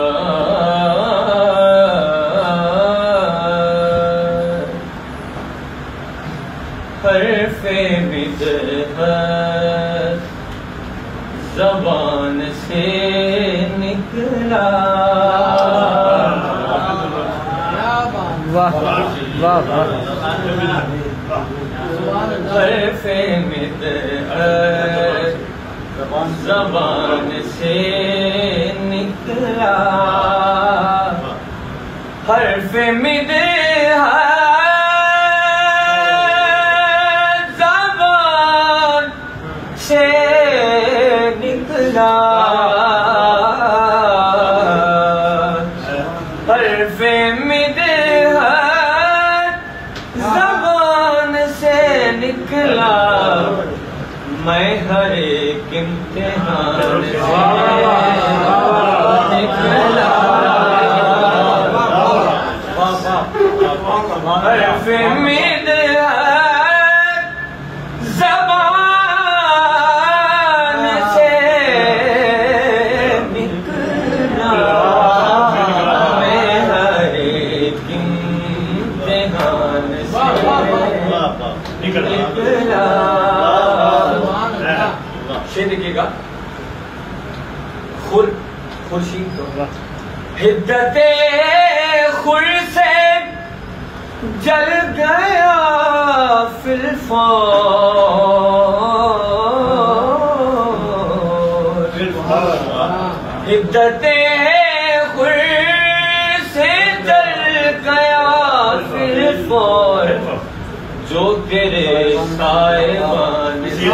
हर्फ़े बिदअत ज़बान से निकला। वाह वाह वाह। हर्फ़े बिदअत ज़बान से निकला। हर्फ़े बिदअत ज़बान से निकला। हर्फ़े बिदअत ज़बान से निकला। मैं हर एक इम्तिहान से निकला। हर्फ़े बिदअत ज़बान से निकला। मैं हर एक इम्तिहान से निकला। शेर देखिएगा। खुर्शीद हिद्दते खुर से जल गया फिलफौर। हिद्दते खुर से जल गया फिलफौर। जो तेरे साइबान से